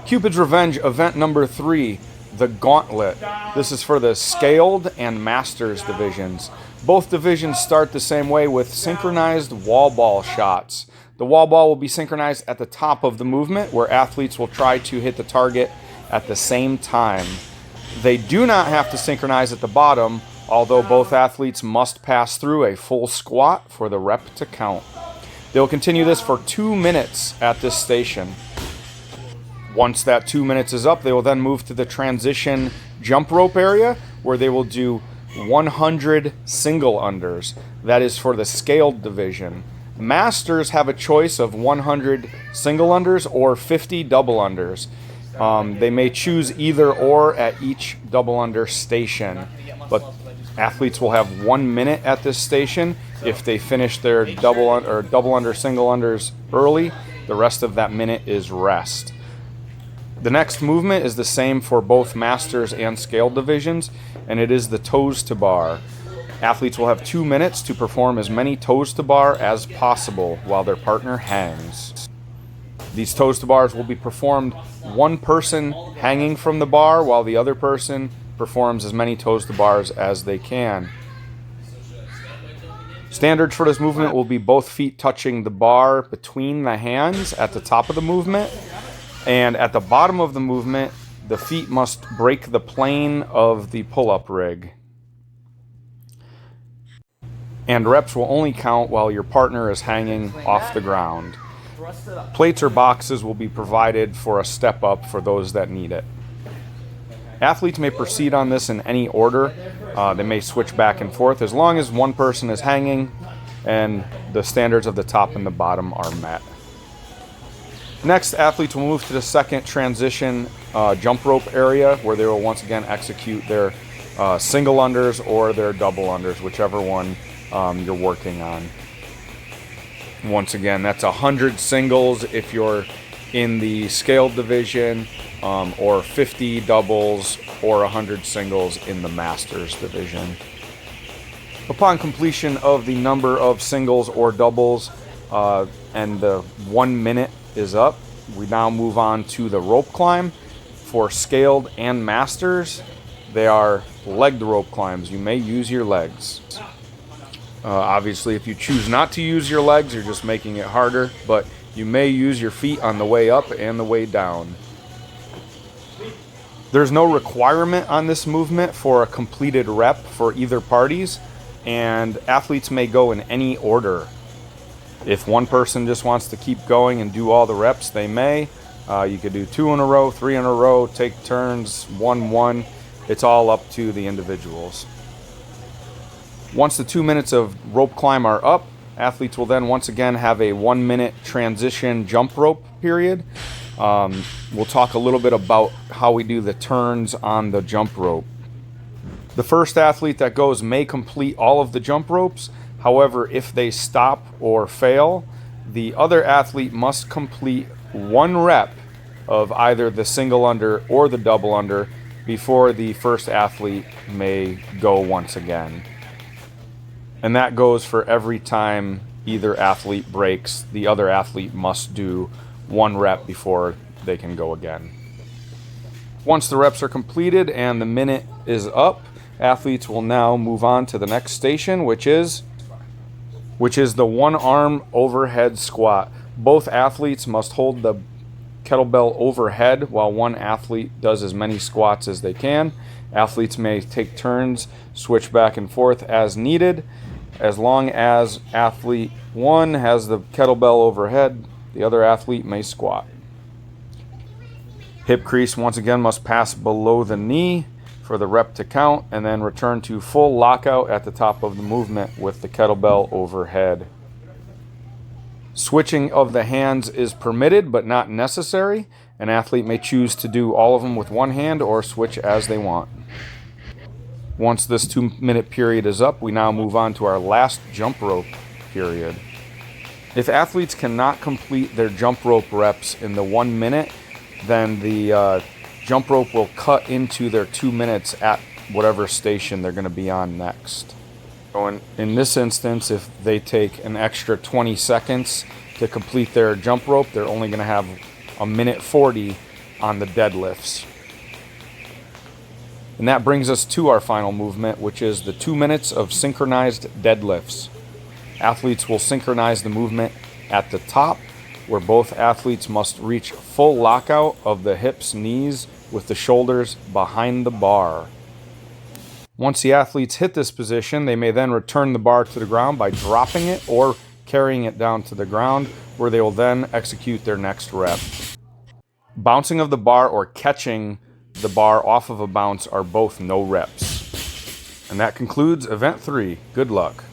Cupid's Revenge event number 3, the Gauntlet. This is for the Scaled and Masters divisions. Both divisions start the same way with synchronized wall ball shots. The wall ball will be synchronized at the top of the movement, where athletes will try to hit the target at the same time. They do not have to synchronize at the bottom, although both athletes must pass through a full squat for the rep to count. They will continue this for 2 minutes at this station. Once that 2 minutes is up, they will then move to the transition jump rope area, where they will do 100 single unders. That is for the scaled division. Masters have a choice of 100 single unders or 50 double unders. They may choose either or at each double under station, but athletes will have 1 minute at this station. If they finish their double under, single unders early, the rest of that minute is rest. The next movement is the same for both masters and scaled divisions, and it is the toes to bar. Athletes will have 2 minutes to perform as many toes to bar as possible while their partner hangs. These toes to bars will be performed one person hanging from the bar while the other person performs as many toes to bars as they can. Standards for this movement will be both feet touching the bar between the hands at the top of the movement, and at the bottom of the movement, the feet must break the plane of the pull-up rig. And reps will only count while your partner is hanging off the ground. Plates or boxes will be provided for a step up for those that need it. Athletes may proceed on this in any order. They may switch back and forth as long as one person is hanging and the standards of the top and the bottom are met. Next, athletes will move to the second transition jump rope area, where they will once again execute their single unders or their double unders, whichever one you're working on. Once again, that's 100 singles if you're in the scaled division, or 50 doubles or 100 singles in the masters division. Upon completion of the number of singles or doubles and the 1 minute is up, we now move on to the rope climb. For scaled and masters, they are legged rope climbs. You may use your legs. Obviously, if you choose not to use your legs, you're just making it harder, but you may use your feet on the way up and the way down. There's no requirement on this movement for a completed rep for either parties, and athletes may go in any order. If one person just wants to keep going and do all the reps, they may. You could do 2 in a row, 3 in a row, take turns, 1-1. It's all up to the individuals. Once the 2 minutes of rope climb are up, athletes will then once again have a 1 minute transition jump rope period. We'll talk a little bit about how we do the turns on the jump rope. The first athlete that goes may complete all of the jump ropes. However, if they stop or fail, the other athlete must complete 1 rep of either the single under or the double under before the first athlete may go once again. And that goes for every time either athlete breaks, the other athlete must do 1 rep before they can go again. Once the reps are completed and the minute is up, athletes will now move on to the next station, which is the 1-arm overhead squat. Both athletes must hold the kettlebell overhead while one athlete does as many squats as they can. Athletes may take turns, switch back and forth as needed. As long as athlete 1 has the kettlebell overhead, the other athlete may squat. Hip crease once again must pass below the knee for the rep to count, and then return to full lockout at the top of the movement with the kettlebell overhead. Switching of the hands is permitted but not necessary. An athlete may choose to do all of them with one hand or switch as they want. Once this 2 minute period is up, we now move on to our last jump rope period. If athletes cannot complete their jump rope reps in the 1 minute, then the jump rope will cut into their 2 minutes at whatever station they're going to be on next. So in this instance, if they take an extra 20 seconds to complete their jump rope, they're only going to have 1:40 on the deadlifts. And that brings us to our final movement, which is the 2 minutes of synchronized deadlifts. Athletes will synchronize the movement at the top, where both athletes must reach full lockout of the hips, knees, with the shoulders behind the bar. Once the athletes hit this position, they may then return the bar to the ground by dropping it or carrying it down to the ground, where they will then execute their next rep. Bouncing of the bar or catching the bar off of a bounce are both no reps. And that concludes event 3. Good luck.